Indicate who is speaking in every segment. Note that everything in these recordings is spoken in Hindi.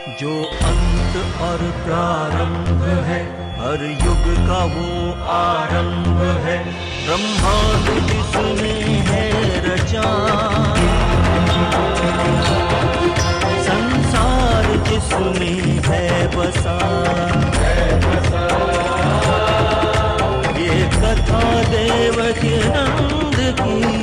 Speaker 1: जो अंत और प्रारंभ है, हर युग का वो आरंभ है। ब्रह्मांड जिसने है रचा, संसार जिसने है बसा, ये कथा देवकी नंद की।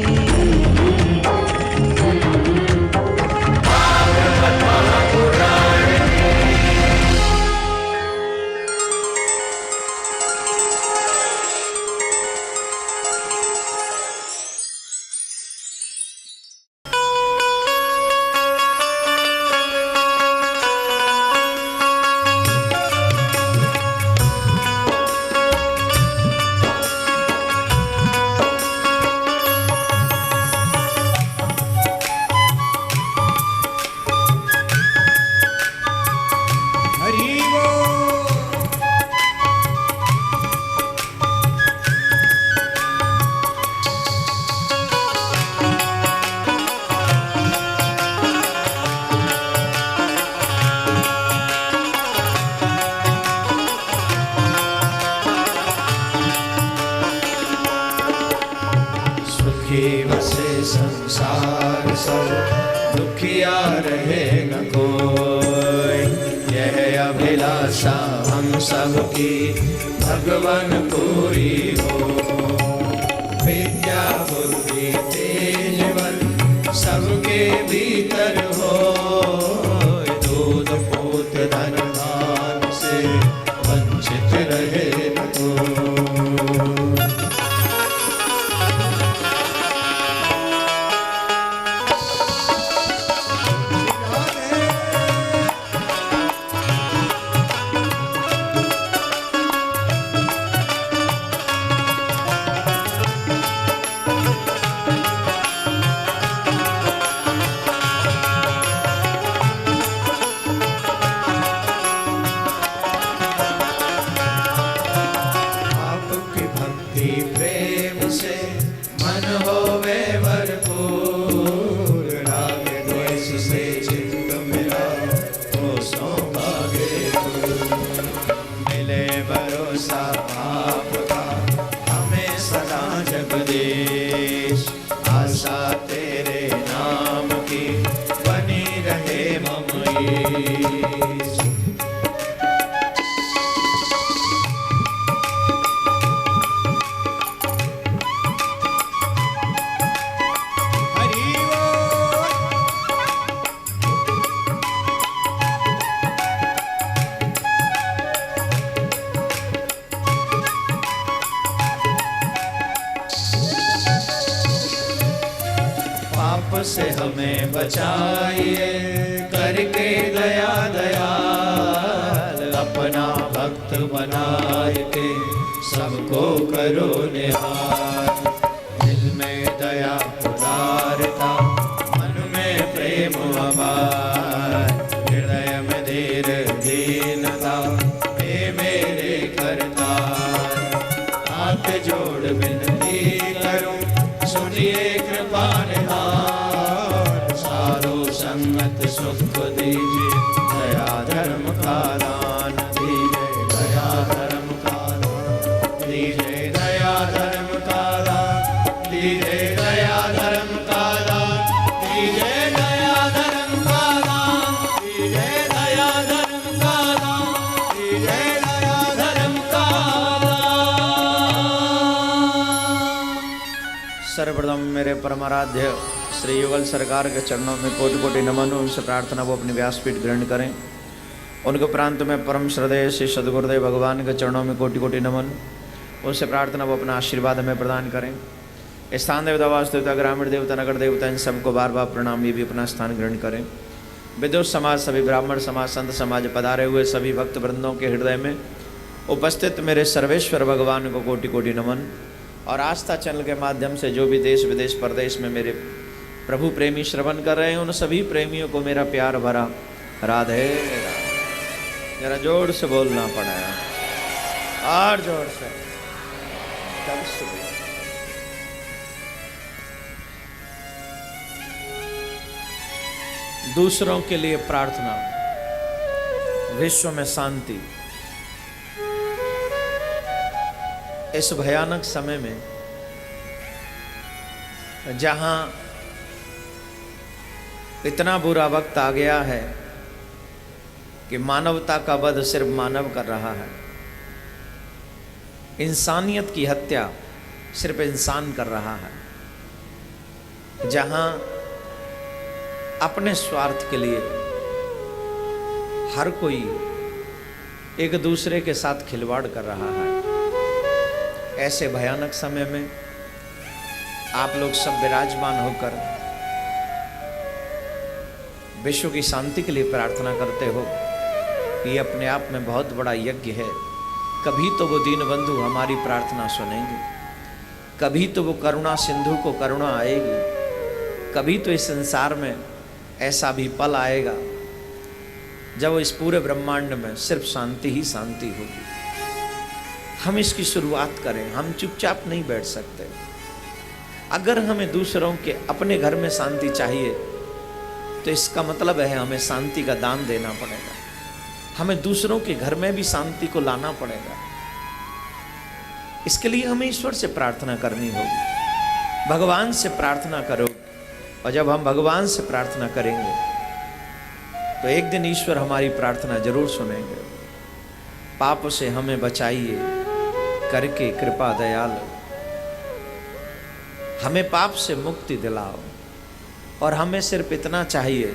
Speaker 2: संसार सब दुखिया रहे न कोई, यह अभिलाषा हम सबकी भगवान पूरी हो। विद्या बुद्धि तेज बल सबके भीतर हो, दूध पूत धन धान से वंचित रहे न कोई। आशा तेरे नाम की बनी रहे ममई। से हमें बचाइए करके दया दयाल, अपना भक्त बनाए के सबको करो निहाल। दिल में दया उदारता, मन में प्रेम अपार, हृदय में धीर दीनता, हे मेरे करतार। हाथ जोड़ विनती करूं, सुनिए कृपा निहाल। संगत सुख दीजिए, दया धर्म का दान दीजिए, दया धर्म का दान दीजिए, दया धर्म का दान दीजिए, दया धर्म का दान दीजिए, दया धर्म का दान दीजिए, दया धर्म का दान दीजिए, दया धर्म का दान।
Speaker 3: सर्वप्रथम मेरे परमाराध्य श्री युगल सरकार के चरणों में कोटि कोटि नमन। उनसे प्रार्थना वो अपनी व्यासपीठ ग्रहण करें। उनके प्रांत में परम श्रद्धेय श्री सदगुरुदेव भगवान के चरणों में कोटि कोटि नमन। उनसे प्रार्थना वो अपना आशीर्वाद हमें प्रदान करें। स्थान देवता, वास देवता, ग्रामीण देवता, नगर देवता, इन सबको बार बार प्रणाम। ये भी अपना स्थान ग्रहण करें। विदुष समाज, सभी ब्राह्मण समाज, संत समाज, पधारे हुए सभी भक्त वृंदों के हृदय में उपस्थित मेरे सर्वेश्वर भगवान को कोटि कोटि नमन। और आस्था चैनल के माध्यम से जो भी देश विदेश परदेश में मेरे प्रभु प्रेमी श्रवण कर रहे हैं, उन सभी प्रेमियों को मेरा प्यार भरा राधे राधे। जरा जोर से बोलना पड़ेगा, और जोर से। दूसरों के लिए प्रार्थना। विश्व में शांति। इस भयानक समय में जहां इतना बुरा वक्त आ गया है कि मानवता का वध सिर्फ मानव कर रहा है, इंसानियत की हत्या सिर्फ इंसान कर रहा है, जहां अपने स्वार्थ के लिए हर कोई एक दूसरे के साथ खिलवाड़ कर रहा है, ऐसे भयानक समय में आप लोग सब विराजमान होकर विश्व की शांति के लिए प्रार्थना करते हो। ये अपने आप में बहुत बड़ा यज्ञ है। कभी तो वो दीनबंधु हमारी प्रार्थना सुनेंगे, कभी तो वो करुणा सिंधु को करुणा आएगी, कभी तो इस संसार में ऐसा भी पल आएगा जब इस पूरे ब्रह्मांड में सिर्फ शांति ही शांति होगी। हम इसकी शुरुआत करें। हम चुपचाप नहीं बैठ सकते। अगर हमें दूसरों के अपने घर में शांति चाहिए तो इसका मतलब है हमें शांति का दान देना पड़ेगा, हमें दूसरों के घर में भी शांति को लाना पड़ेगा। इसके लिए हमें ईश्वर से प्रार्थना करनी होगी, भगवान से प्रार्थना करो। और जब हम भगवान से प्रार्थना करेंगे तो एक दिन ईश्वर हमारी प्रार्थना जरूर सुनेंगे। पाप से हमें बचाइए करके कृपा दयाल, हमें पाप से मुक्ति दिलाओ। और हमें सिर्फ इतना चाहिए,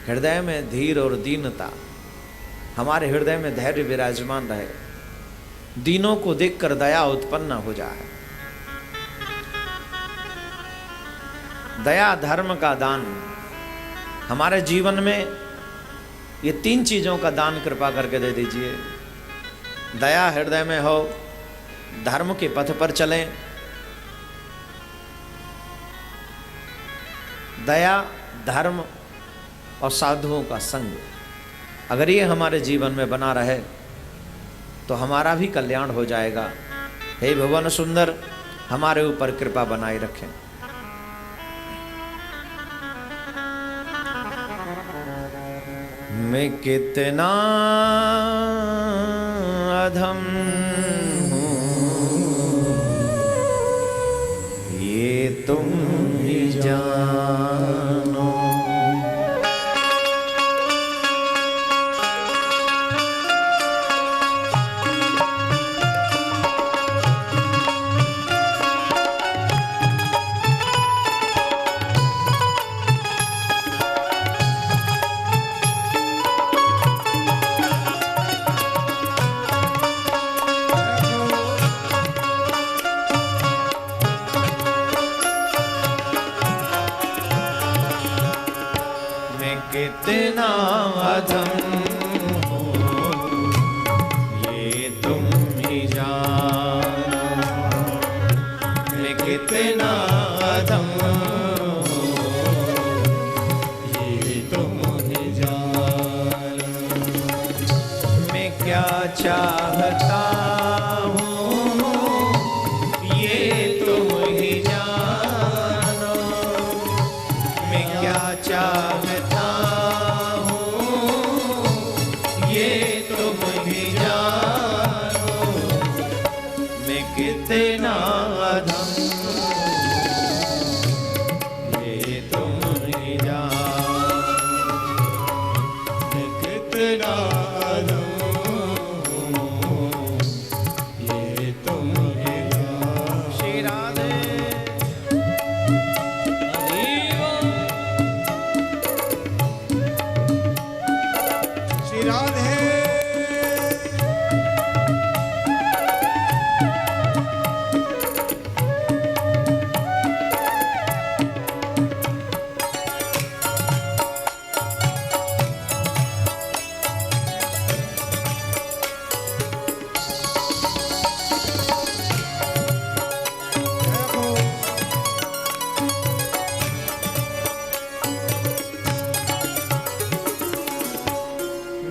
Speaker 3: हृदय में धीर और दीनता, हमारे हृदय में धैर्य विराजमान रहे, दीनों को देखकर दया उत्पन्न हो जाए। दया धर्म का दान। हमारे जीवन में ये 3 चीजों का दान कृपा करके दे दीजिए। दया हृदय में हो, धर्म के पथ पर चलें, दया धर्म और साधुओं का संग। अगर ये हमारे जीवन में बना रहे तो हमारा भी कल्याण हो जाएगा। हे भुवन सुंदर, हमारे ऊपर कृपा बनाए रखें। मैं कितना अधम हूँ ये तुम ही जानो। कितना अधम हूँ ये तुम ही जानो। मैं कितना अधम हूँ ये तुम ही जानो। मैं क्या चाहता हूँ ये तुम ही जानो। मैं क्या चाहता कितना अधम ये तुम ही जानो। कितना अधम ये तुम ही जानो। श्री राधे श्री राधे।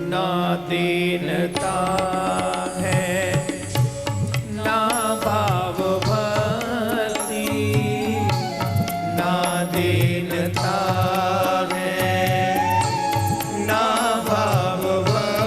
Speaker 3: ना दीनता है ना भाव भक्ति, ना दीनता है ना भाव भक्ति।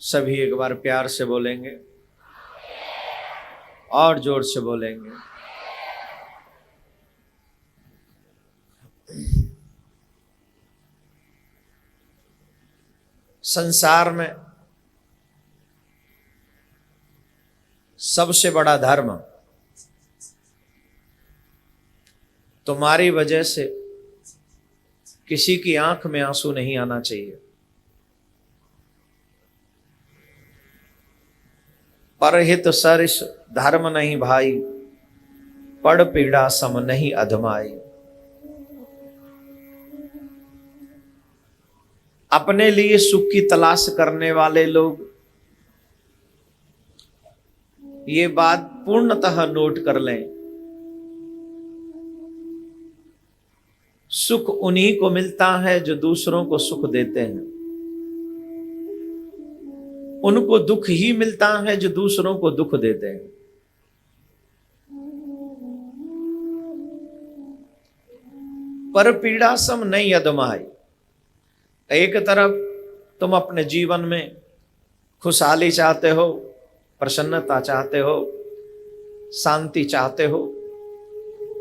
Speaker 3: सभी एक बार प्यार से बोलेंगे और जोर से बोलेंगे। संसार में सबसे बड़ा धर्म तुम्हारी वजह से किसी की आंख में आंसू नहीं आना चाहिए। परहित सरिस धर्म नहीं भाई, पड़ पीड़ा सम नहीं अधमाई। अपने लिए सुख की तलाश करने वाले लोग ये बात पूर्णतः नोट कर लें, सुख उन्हीं को मिलता है जो दूसरों को सुख देते हैं। उनको दुख ही मिलता है जो दूसरों को दुख देते हैं। पर पीड़ा सम नहीं अदमाई। एक तरफ तुम अपने जीवन में खुशहाली चाहते हो, प्रसन्नता चाहते हो, शांति चाहते हो,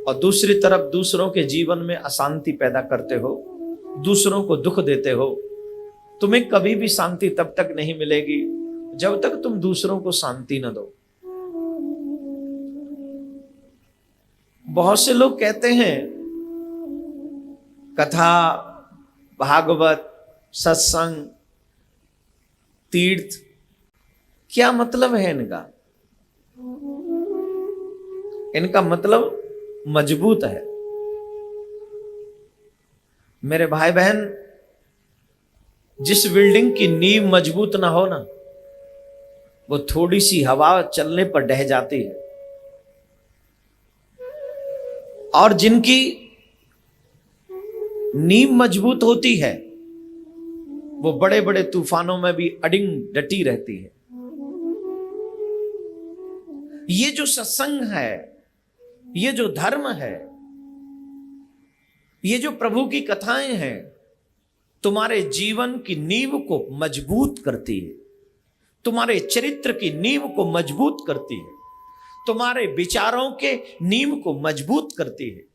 Speaker 3: और दूसरी तरफ दूसरों के जीवन में अशांति पैदा करते हो, दूसरों को दुख देते हो। तुम्हें कभी भी शांति तब तक नहीं मिलेगी जब तक तुम दूसरों को शांति न दो। बहुत से लोग कहते हैं कथा, भागवत, सत्संग, तीर्थ, क्या मतलब है इनका? इनका मतलब मजबूत है। मेरे भाई बहन, जिस बिल्डिंग की नींव मजबूत ना हो ना, वो थोड़ी सी हवा चलने पर ढह जाती है। और जिनकी नींव मजबूत होती है वो बड़े बड़े तूफानों में भी अडिंग डटी रहती है। ये जो सत्संग है, ये जो धर्म है, ये जो प्रभु की कथाएं हैं, तुम्हारे जीवन की नींव को मजबूत करती है, तुम्हारे चरित्र की नींव को मजबूत करती है, तुम्हारे विचारों के नींव को मजबूत करती है।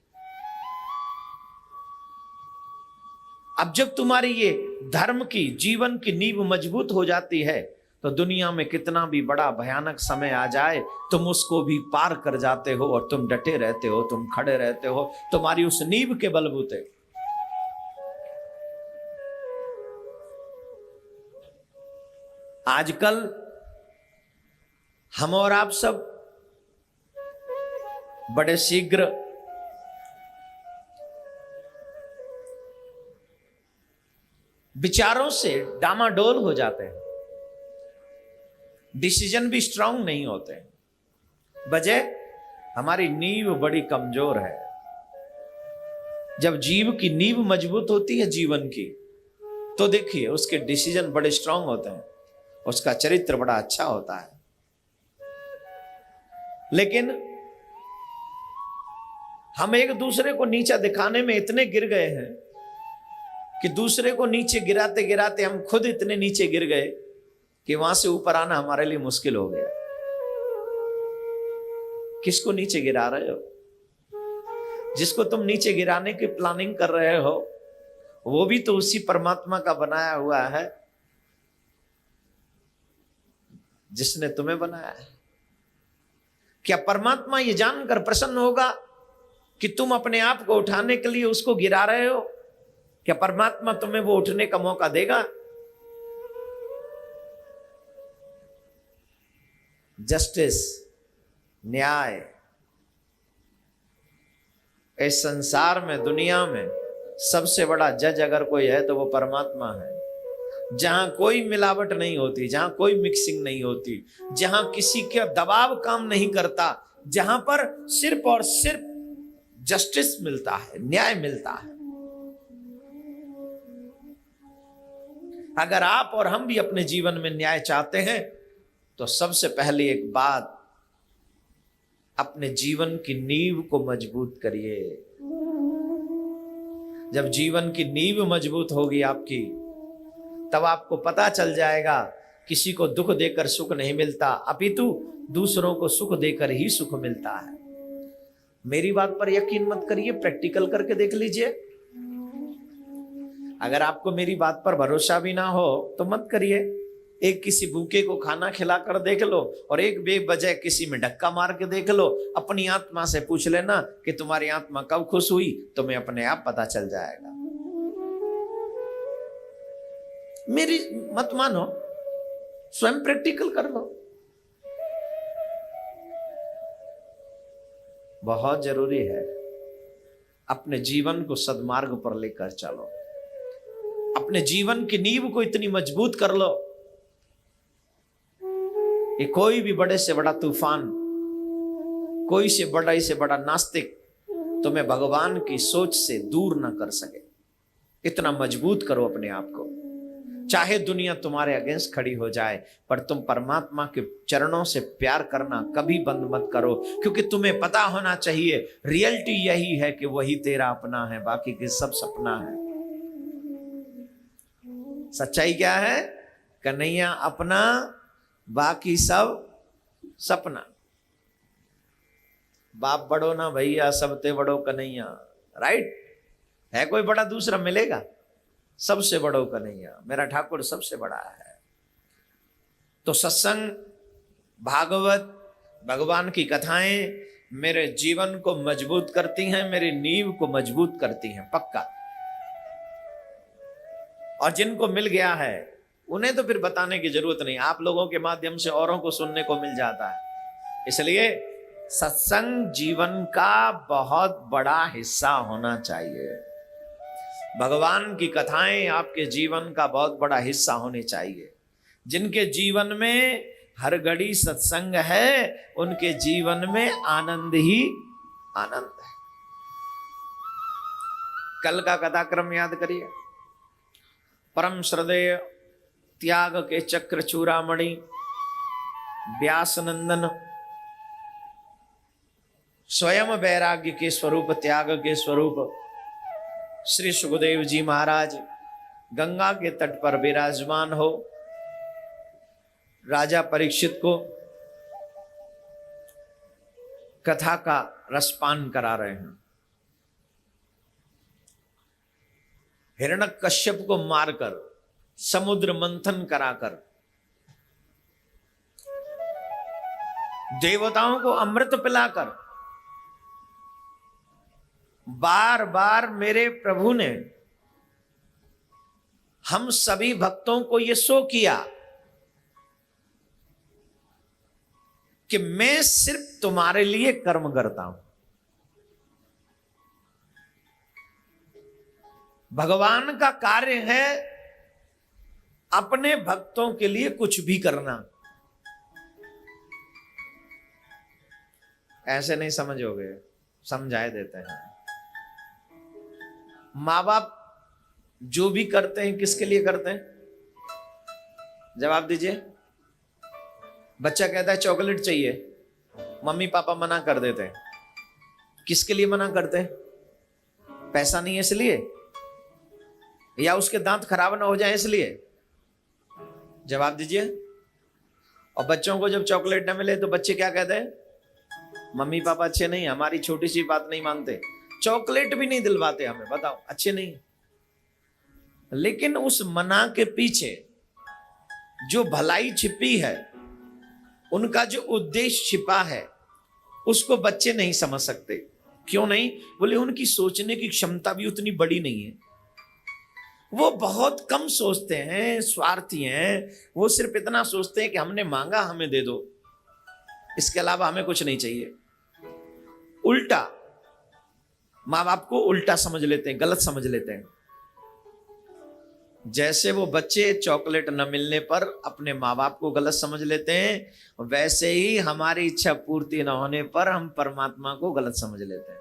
Speaker 3: अब जब तुम्हारी ये धर्म की, जीवन की नींव मजबूत हो जाती है तो दुनिया में कितना भी बड़ा भयानक समय आ जाए तुम उसको भी पार कर जाते हो और तुम डटे रहते हो, तुम खड़े रहते हो, तुम्हारी उस नींव के बलबूते। आजकल हम और आप सब बड़े शीघ्र विचारों से डामाडोल हो जाते हैं, डिसीजन भी स्ट्रांग नहीं होते हैं। वजह, हमारी नींव बड़ी कमजोर है। जब जीव की नींव मजबूत होती है जीवन की, तो देखिए उसके डिसीजन बड़े स्ट्रांग होते हैं, उसका चरित्र बड़ा अच्छा होता है। लेकिन हम एक दूसरे को नीचा दिखाने में इतने गिर गए हैं कि दूसरे को नीचे गिराते गिराते हम खुद इतने नीचे गिर गए कि वहां से ऊपर आना हमारे लिए मुश्किल हो गया। किसको नीचे गिरा रहे हो? जिसको तुम नीचे गिराने की प्लानिंग कर रहे हो वो भी तो उसी परमात्मा का बनाया हुआ है जिसने तुम्हें बनाया है। क्या परमात्मा ये जानकर प्रसन्न होगा कि तुम अपने आप को उठाने के लिए उसको गिरा रहे हो? क्या परमात्मा तुम्हें वो उठने का मौका देगा? जस्टिस, न्याय, इस संसार में, दुनिया में सबसे बड़ा जज अगर कोई है तो वो परमात्मा है। जहां कोई मिलावट नहीं होती, जहां कोई मिक्सिंग नहीं होती, जहां किसी का दबाव काम नहीं करता, जहां पर सिर्फ और सिर्फ जस्टिस मिलता है, न्याय मिलता है। अगर आप और हम भी अपने जीवन में न्याय चाहते हैं तो सबसे पहले एक बात, अपने जीवन की नींव को मजबूत करिए। जब जीवन की नींव मजबूत होगी आपकी, तब आपको पता चल जाएगा किसी को दुख देकर सुख नहीं मिलता, अपितु दूसरों को सुख देकर ही सुख मिलता है। मेरी बात पर यकीन मत करिए, प्रैक्टिकल करके देख लीजिए। अगर आपको मेरी बात पर भरोसा भी ना हो तो मत करिए। एक किसी भूखे को खाना खिलाकर देख लो और एक बेवजह किसी में धक्का मार के देख लो। अपनी आत्मा से पूछ लेना कि तुम्हारी आत्मा कब खुश हुई, तुम्हें अपने आप पता चल जाएगा। मेरी मत मानो, स्वयं प्रैक्टिकल कर लो। बहुत जरूरी है अपने जीवन को सद्मार्ग पर लेकर चलो। अपने जीवन की नींव को इतनी मजबूत कर लो कि कोई भी बड़े से बड़ा तूफान, कोई से बड़ा नास्तिक तुम्हें भगवान की सोच से दूर ना कर सके। इतना मजबूत करो अपने आप को। चाहे दुनिया तुम्हारे अगेंस्ट खड़ी हो जाए, पर तुम परमात्मा के चरणों से प्यार करना कभी बंद मत करो, क्योंकि तुम्हें पता होना चाहिए रियलिटी यही है कि वही तेरा अपना है, बाकी के सब सपना है। सच्चाई क्या है? कन्हैया अपना, बाकी सब सपना। बाप बड़ो ना भैया, सब ते बड़ो कन्हैया। राइट है? कोई बड़ा दूसरा मिलेगा? सबसे बड़ो कन्हैया, मेरा ठाकुर सबसे बड़ा है। तो सत्संग, भागवत, भगवान की कथाएं मेरे जीवन को मजबूत करती हैं, मेरी नींव को मजबूत करती हैं, पक्का। और जिनको मिल गया है उन्हें तो फिर बताने की जरूरत नहीं, आप लोगों के माध्यम से औरों को सुनने को मिल जाता है। इसलिए सत्संग जीवन का बहुत बड़ा हिस्सा होना चाहिए। भगवान की कथाएं आपके जीवन का बहुत बड़ा हिस्सा होनी चाहिए। जिनके जीवन में हर घड़ी सत्संग है, उनके जीवन में आनंद ही आनंद है। कल का कथाक्रम याद करिए। परम श्रद्धेय त्याग के चक्र चूड़ामणि व्यास नंदन, स्वयं वैराग्य के स्वरूप, त्याग के स्वरूप श्री सुखदेव जी महाराज गंगा के तट पर विराजमान हो राजा परीक्षित को कथा का रसपान करा रहे हैं। हिरण्यकश्यप को मारकर, समुद्र मंथन कराकर, देवताओं को अमृत पिलाकर, बार बार मेरे प्रभु ने हम सभी भक्तों को यह शो किया कि मैं सिर्फ तुम्हारे लिए कर्म करता हूं। भगवान का कार्य है अपने भक्तों के लिए कुछ भी करना। ऐसे नहीं समझोगे, समझाए देते हैं। माँ बाप जो भी करते हैं किसके लिए करते हैं? जवाब दीजिए। बच्चा कहता है चॉकलेट चाहिए, मम्मी पापा मना कर देते हैं। किसके लिए मना करते हैं? पैसा नहीं है इसलिए, या उसके दांत खराब ना हो जाए इसलिए? जवाब दीजिए। और बच्चों को जब चॉकलेट ना मिले तो बच्चे क्या कहते हैं? मम्मी पापा अच्छे नहीं, हमारी छोटी सी बात नहीं मानते, चॉकलेट भी नहीं दिलवाते हमें, बताओ अच्छे नहीं। लेकिन उस मना के पीछे जो भलाई छिपी है, उनका जो उद्देश्य छिपा है, उसको बच्चे नहीं समझ सकते। क्यों नहीं? बोले उनकी सोचने की क्षमता भी उतनी बड़ी नहीं है। वो बहुत कम सोचते हैं, स्वार्थी हैं। वो सिर्फ इतना सोचते हैं कि हमने मांगा हमें दे दो, इसके अलावा हमें कुछ नहीं चाहिए। उल्टा माँ बाप को उल्टा समझ लेते हैं, गलत समझ लेते हैं। जैसे वो बच्चे चॉकलेट न मिलने पर अपने माँ बाप को गलत समझ लेते हैं, वैसे ही हमारी इच्छा पूर्ति न होने पर हम परमात्मा को गलत समझ लेते हैं।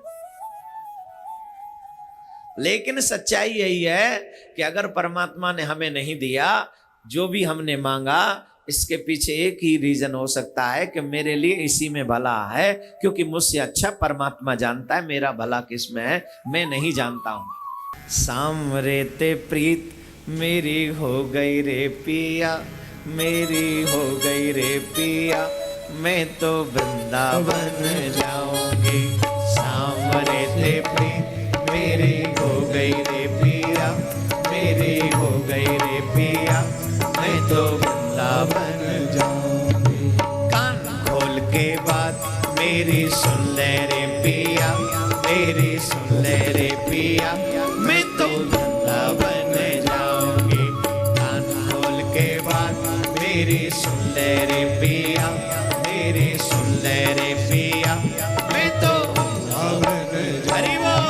Speaker 3: लेकिन सच्चाई यही है कि अगर परमात्मा ने हमें नहीं दिया, जो भी हमने मांगा, इसके पीछे एक ही रीजन हो सकता है कि मेरे लिए इसी में भला है, क्योंकि मुझसे अच्छा परमात्मा जानता है मेरा भला किस में है, मैं नहीं जानता हूं। सामरे ते प्रीत मेरी हो गई रे पिया, मेरी हो गई रे पिया, मैं तो वृंदावन जाऊंगी। सांवरे थे प्रीत मेरी हो गई रे पिया, मेरी हो गई रे पिया, मैं तो वृंदावन जाऊंगी। कान खोल के बात मेरी सुन ले रे पिया, मेरी सुन ले रे पिया, मैं तो वृंदावन जाऊंगी। कान खोल के बात मेरी सुन ले रे पिया, मेरी सुन ले रे पिया, मैं तो वृंदावन हरि बोल।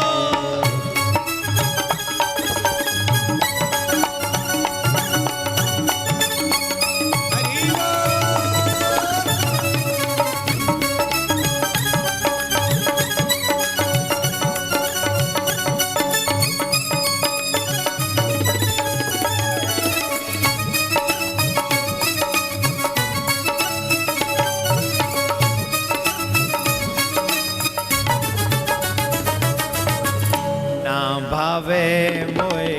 Speaker 3: भावे मोए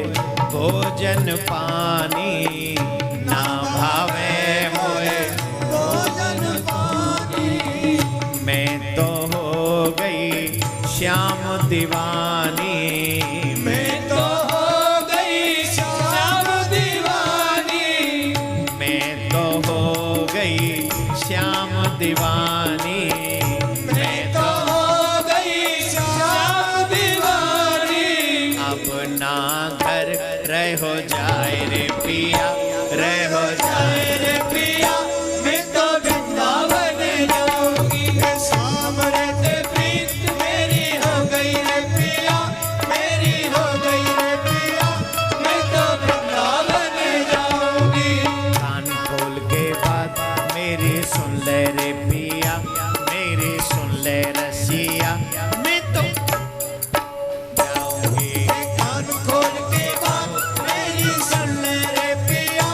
Speaker 3: भोजन पानी, ना भावे मोए भोजन पानी, मैं तो हो गई श्याम दीवानी, मैं तो हो गई श्याम दीवानी, मैं तो हो गई श्याम दीवानी, मैं तो हो गई श्याम दीवानी। अब ना घर रह जाए रे पिया, रह जाए रे पिया, मैं तो वृंदावन जाऊंगी। सांवरे थे प्रीत मेरी हो गई रे पिया, मेरी हो गई रे पिया, मैं तो वृंदावन जाऊंगी। कान खोल के बात मेरी सुन ले रे पिया, मेरी सुन ले रसिया, मैं तो जाऊंगी। कान खोल के बात मेरी सुन ले रे पिया,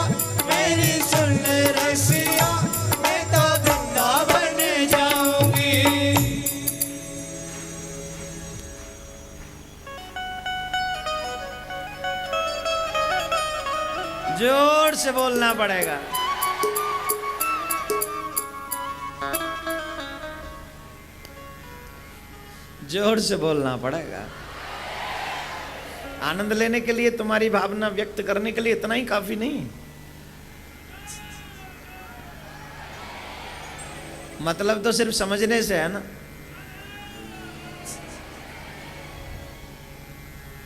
Speaker 3: मेरी सुन ले रसिया, मैं तो वृंदावन जाऊंगी। जोर से बोलना पड़ेगा। जोर से बोलना पड़ेगा। आनंद लेने के लिए, तुम्हारी भावना व्यक्त करने के लिए इतना ही काफी नहीं। मतलब तो सिर्फ समझने से है ना।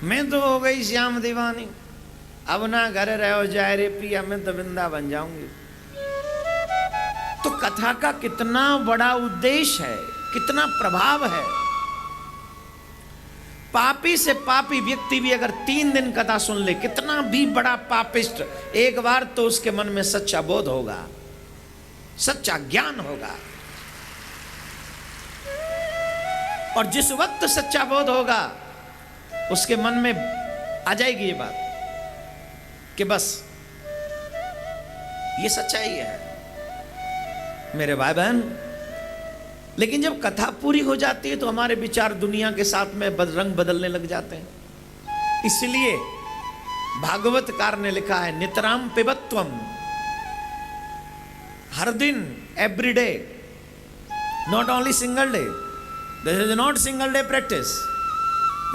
Speaker 3: मैं तो हो गई श्याम दीवानी, अब ना घर रहो जाए रे पिया, मैं तो वृंदावन जाऊंगी। तो कथा का कितना बड़ा उद्देश्य है, कितना प्रभाव है। पापी से पापी व्यक्ति भी अगर 3 दिन कथा सुन ले, कितना भी बड़ा पापिष्ट, एक बार तो उसके मन में सच्चा बोध होगा, सच्चा ज्ञान होगा। और जिस वक्त सच्चा बोध होगा, उसके मन में आ जाएगी ये बात कि बस ये सच्चाई है मेरे भाई बहन। लेकिन जब कथा पूरी हो जाती है तो हमारे विचार दुनिया के साथ में रंग बदलने लग जाते हैं। इसलिए भागवतकार ने लिखा है, नितराम पिबत्वम, हर दिन, every day, not only single day. This is not single day practice,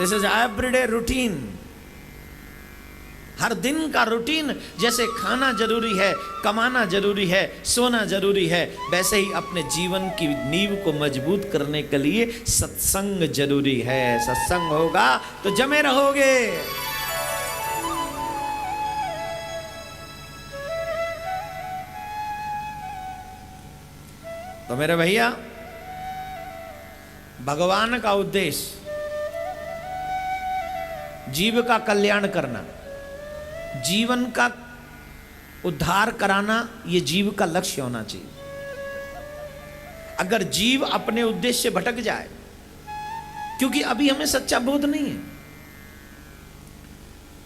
Speaker 3: this is everyday routine. हर दिन का रूटीन, जैसे खाना जरूरी है, कमाना जरूरी है, सोना जरूरी है, वैसे ही अपने जीवन की नींव को मजबूत करने के लिए सत्संग जरूरी है। सत्संग होगा तो जमे रहोगे। तो मेरे भैया, भगवान का उद्देश्य जीव का कल्याण करना, जीवन का उद्धार कराना, ये जीव का लक्ष्य होना चाहिए। अगर जीव अपने उद्देश्य से भटक जाए, क्योंकि अभी हमें सच्चा बोध नहीं है।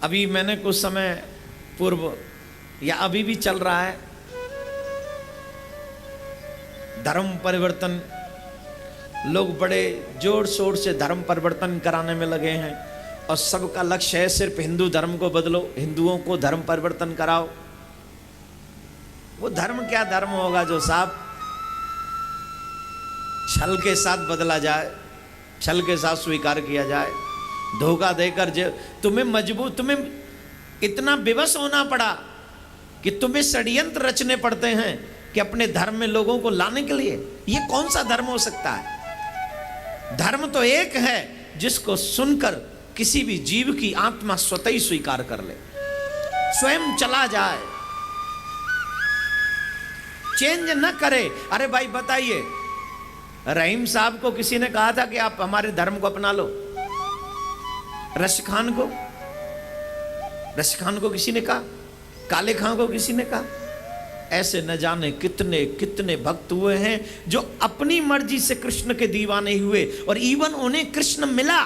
Speaker 3: अभी मैंने कुछ समय पूर्व, या अभी भी चल रहा है, धर्म परिवर्तन, लोग बड़े जोर शोर से धर्म परिवर्तन कराने में लगे हैं और सबका लक्ष्य है सिर्फ हिंदू धर्म को बदलो, हिंदुओं को धर्म परिवर्तन कराओ। वो धर्म क्या धर्म होगा जो साफ छल के साथ बदला जाए, छल के साथ स्वीकार किया जाए, धोखा देकर जो तुम्हें इतना विवश होना पड़ा कि तुम्हें षड्यंत्र रचने पड़ते हैं कि अपने धर्म में लोगों को लाने के लिए। ये कौन सा धर्म हो सकता है? धर्म तो एक है जिसको सुनकर किसी भी जीव की आत्मा स्वतः ही स्वीकार कर ले, स्वयं चला जाए, चेंज न करे। अरे भाई बताइए, रहीम साहब को किसी ने कहा था कि आप हमारे धर्म को अपना लो? रशिद खान को किसी ने कहा? काले खां को किसी ने कहा? ऐसे न जाने कितने कितने भक्त हुए हैं जो अपनी मर्जी से कृष्ण के दीवाने हुए, और इवन उन्हें कृष्ण मिला।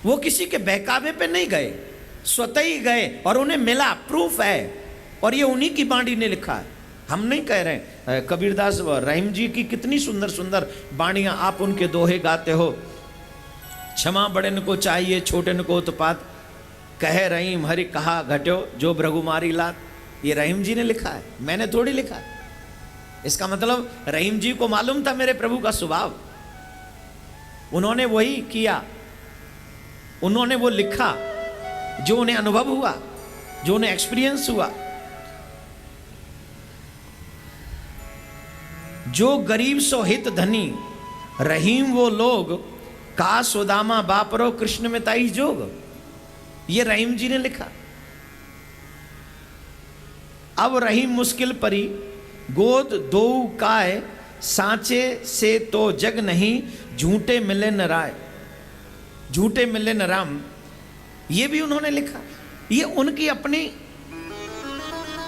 Speaker 3: वो किसी के बहकावे पे नहीं गए, स्वतः ही गए और उन्हें मिला, प्रूफ है। और ये उन्हीं की बाणी ने लिखा है, हम नहीं कह रहे। कबीरदास रहीम जी की कितनी सुंदर सुंदर बाणियां, आप उनके दोहे गाते हो। क्षमा बड़े को चाहिए, छोटे को उत्पात, कहे रहीम हरि कहा घट्यो, जो भृगुमारी लात। ये रहीम जी ने लिखा है, मैंने थोड़ी लिखा है। इसका मतलब रहीम जी को मालूम था मेरे प्रभु का स्वभाव, उन्होंने वही किया, उन्होंने वो लिखा जो उन्हें अनुभव हुआ, जो उन्हें एक्सपीरियंस हुआ। जो गरीब सो हित धनी, रहीम वो लोग, का सुदामा बापरो कृष्ण में ताई जोग। ये रहीम जी ने लिखा। अब रहीम मुश्किल परी, गोद दो काय, सांचे से तो जग नहीं, झूठे मिले न राय, झूठे मिले न राम। ये भी उन्होंने लिखा। ये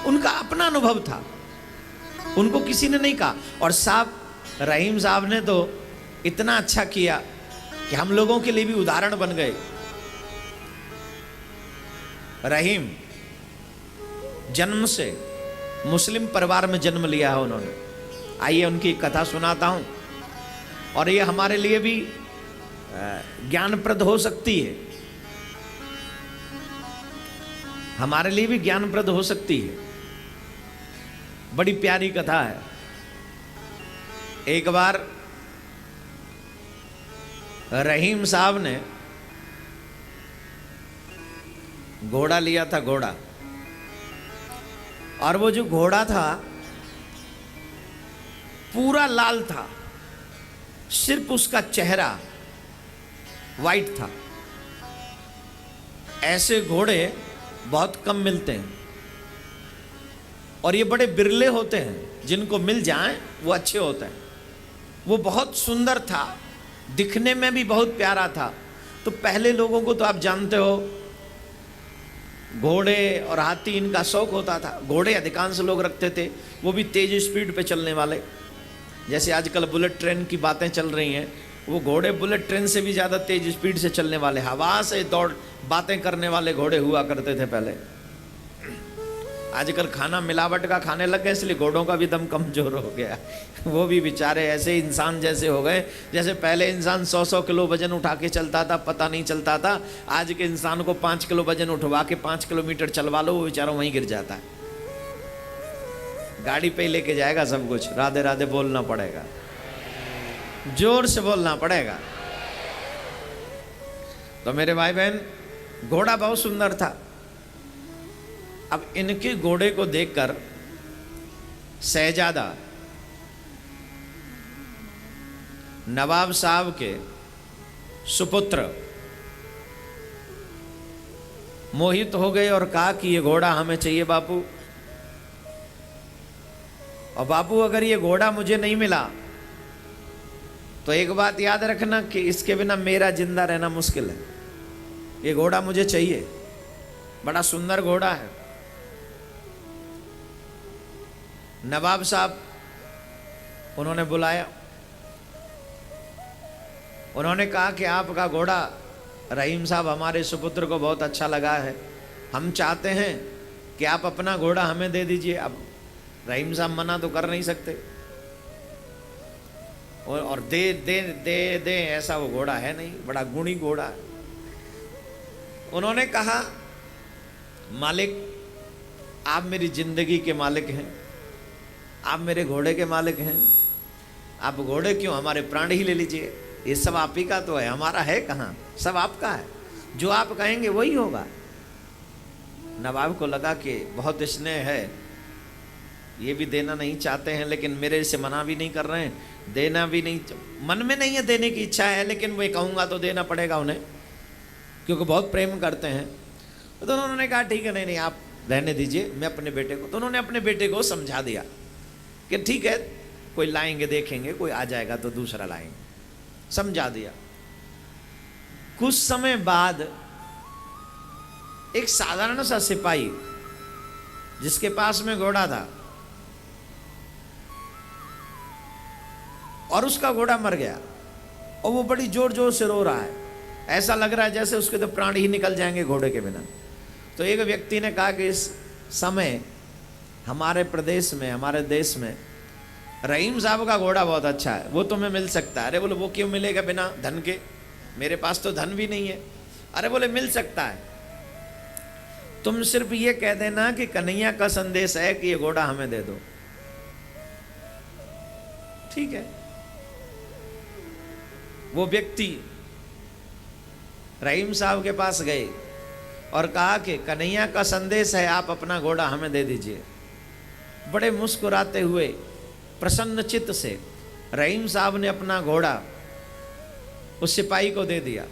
Speaker 3: उनका अपना अनुभव था, उनको किसी ने नहीं कहा। और साहब रहीम साहब ने तो इतना अच्छा किया कि हम लोगों के लिए भी उदाहरण बन गए। रहीम जन्म से मुस्लिम परिवार में जन्म लिया है उन्होंने। आइए उनकी कथा सुनाता हूं, और ये हमारे लिए भी ज्ञानप्रद हो सकती है, हमारे लिए भी ज्ञानप्रद हो सकती है। बड़ी प्यारी कथा है। एक बार रहीम साहब ने घोड़ा लिया था, घोड़ा, और वो जो घोड़ा था पूरा लाल था, सिर्फ उसका चेहरा वाइट था। ऐसे घोड़े बहुत कम मिलते हैं, और ये बड़े बिरले होते हैं, जिनको मिल जाएं वो अच्छे होते हैं। वो बहुत सुंदर था, दिखने में भी बहुत प्यारा था। तो पहले लोगों को तो आप जानते हो, घोड़े और हाथी इनका शौक होता था। घोड़े अधिकांश लोग रखते थे, वो भी तेज स्पीड पे चलने वाले। जैसे आजकल बुलेट ट्रेन की बातें चल रही हैं, वो घोड़े बुलेट ट्रेन से भी ज़्यादा तेज स्पीड से चलने वाले, हवा से दौड़ बातें करने वाले घोड़े हुआ करते थे पहले। आजकल खाना मिलावट का खाने लग गए, इसलिए घोड़ों का भी दम कमजोर हो गया। वो भी बेचारे ऐसे इंसान जैसे हो गए, जैसे पहले इंसान 100-100 किलो वजन उठा के चलता था, पता नहीं चलता था। आज के इंसान को 5 किलो वजन उठवा के 5 किलोमीटर चलवा लो, वो बेचारा वहीं गिर जाता है। गाड़ी पे ही लेके जाएगा सब कुछ। राधे राधे बोलना पड़ेगा, जोर से बोलना पड़ेगा। तो मेरे भाई बहन, घोड़ा बहुत सुंदर था। अब इनके घोड़े को देखकर शहजादा नवाब साहब के सुपुत्र मोहित हो गए और कहा कि ये घोड़ा हमें चाहिए बापू। और बापू अगर ये घोड़ा मुझे नहीं मिला तो एक बात याद रखना कि इसके बिना मेरा जिंदा रहना मुश्किल है। ये घोड़ा मुझे चाहिए, बड़ा सुंदर घोड़ा है। नवाब साहब उन्होंने बुलाया, उन्होंने कहा कि आपका घोड़ा रहीम साहब हमारे सुपुत्र को बहुत अच्छा लगा है, हम चाहते हैं कि आप अपना घोड़ा हमें दे दीजिए। अब रहीम साहब मना तो कर नहीं सकते, और दे दे दे दे ऐसा वो घोड़ा है नहीं, बड़ा गुणी घोड़ा है। उन्होंने कहा मालिक आप मेरी जिंदगी के मालिक हैं, आप मेरे घोड़े के मालिक हैं, आप घोड़े क्यों, हमारे प्राण ही ले लीजिए, ये सब आप ही का तो है, हमारा है कहाँ, सब आपका है, जो आप कहेंगे वही होगा। नवाब को लगा कि बहुत स्नेह है, ये भी देना नहीं चाहते हैं लेकिन मेरे से मना भी नहीं कर रहे हैं, देना भी नहीं, मन में नहीं है देने की इच्छा है, लेकिन मैं कहूँगा तो देना पड़ेगा उन्हें क्योंकि बहुत प्रेम करते हैं। तो उन्होंने कहा ठीक है, नहीं आप रहने दीजिए, मैं अपने बेटे को, तो उन्होंने अपने बेटे को समझा दिया कि ठीक है कोई लाएंगे देखेंगे, कोई आ जाएगा तो दूसरा लाएंगे, समझा दिया। कुछ समय बाद एक साधारण सा सिपाही जिसके पास में घोड़ा था और उसका घोड़ा मर गया और वो बड़ी जोर जोर से रो रहा है, ऐसा लग रहा है जैसे उसके तो प्राण ही निकल जाएंगे घोड़े के बिना। तो एक व्यक्ति ने कहा कि इस समय हमारे प्रदेश में, हमारे देश में रहीम साहब का घोड़ा बहुत अच्छा है, वो तुम्हें मिल सकता है। अरे बोले वो क्यों मिलेगा बिना धन के, मेरे पास तो धन भी नहीं है। अरे बोले मिल सकता है, तुम सिर्फ ये कह देना कि कन्हैया का संदेश है कि ये घोड़ा हमें दे दो। ठीक है, वो व्यक्ति रहीम साहब के पास गए और कहा कि कन्हैया का संदेश है, आप अपना घोड़ा हमें दे दीजिए। बड़े मुस्कुराते हुए प्रसन्न चित्त से रहीम साहब ने अपना घोड़ा उस सिपाही को दे दिया।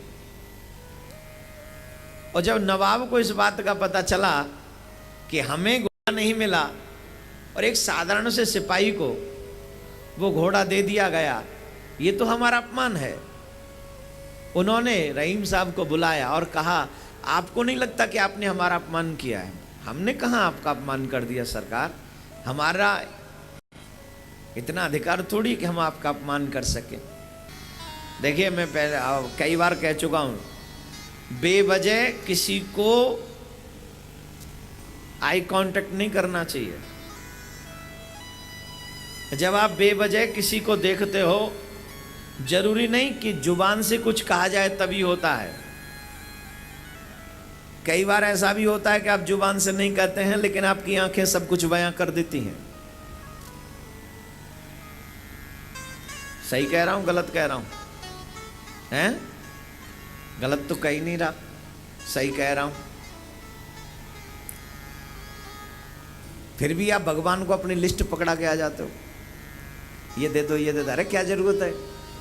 Speaker 3: और जब नवाब को इस बात का पता चला कि हमें घोड़ा नहीं मिला और एक साधारण से सिपाही को वो घोड़ा दे दिया गया, ये तो हमारा अपमान है। उन्होंने रहीम साहब को बुलाया और कहा आपको नहीं लगता कि आपने हमारा अपमान किया है? हमने कहाँ आपका अपमान कर दिया सरकार, हमारा इतना अधिकार थोड़ी कि हम आपका अपमान कर सके। देखिए मैं पहले कई बार कह चुका हूं, बेवजह किसी को आई कांटेक्ट नहीं करना चाहिए। जब आप बेवजह किसी को देखते हो, जरूरी नहीं कि जुबान से कुछ कहा जाए तभी होता है। कई बार ऐसा भी होता है कि आप जुबान से नहीं कहते हैं लेकिन आपकी आंखें सब कुछ बयां कर देती हैं। सही कह रहा हूं गलत कह रहा हूं? हैं? गलत तो कह ही नहीं रहा, सही कह रहा हूं। फिर भी आप भगवान को अपनी लिस्ट पकड़ा के आ जाते हो, ये दे दो ये दे दो। अरे क्या जरूरत है,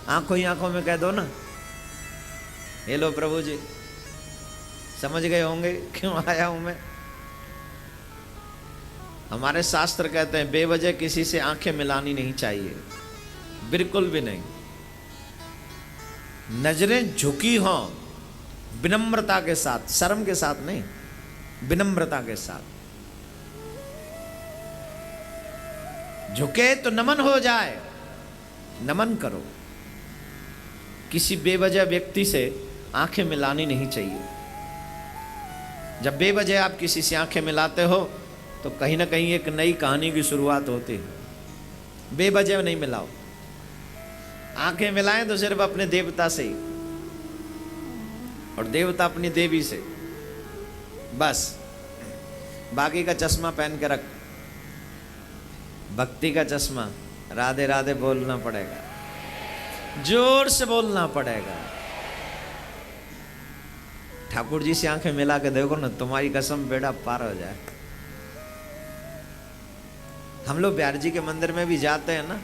Speaker 3: आंखों ही आंखों में कह दो ना, ये लो प्रभु जी, समझ गए होंगे क्यों आया हूं मैं। हमारे शास्त्र कहते हैं बेवजह किसी से आंखें मिलानी नहीं चाहिए, बिल्कुल भी नहीं। नजरें झुकी हों विनम्रता के साथ, शर्म के साथ नहीं, विनम्रता के साथ। झुके तो नमन हो जाए, नमन करो। किसी बेवजह व्यक्ति से आंखें मिलानी नहीं चाहिए। जब बेवजह आप किसी से आंखें मिलाते हो तो कहीं ना कहीं एक नई कहानी की शुरुआत होती है। बेवजह नहीं मिलाओ, आंखें मिलाएं तो सिर्फ अपने देवता से ही, और देवता अपनी देवी से, बस। बाकी का चश्मा पहन के रख, भक्ति का चश्मा, राधे राधे बोलना पड़ेगा, जोर से बोलना पड़ेगा। ठाकुर जी से आंखें मिला के देखो ना, तुम्हारी कसम बेड़ा पार हो जाए। हम लोग बिहार जी के मंदिर में भी जाते हैं ना,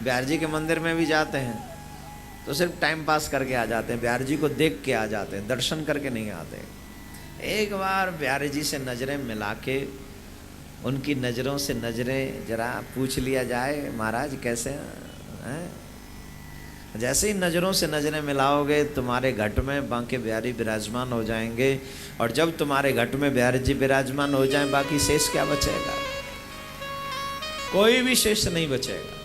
Speaker 3: बिहार जी के मंदिर में भी जाते हैं तो सिर्फ टाइम पास करके आ जाते हैं, बिहार जी को देख के आ जाते हैं, दर्शन करके नहीं आते। एक बार बिहार जी से नज़रें मिला के उनकी नज़रों से नज़रें जरा पूछ लिया जाए, महाराज कैसे हैं? जैसे ही नज़रों से नज़रें मिलाओगे तुम्हारे घट में बांके बिहारी विराजमान हो जाएंगे, और जब तुम्हारे घट में बिहारी जी विराजमान हो जाएं, बाकी शेष क्या बचेगा? कोई भी शेष नहीं बचेगा।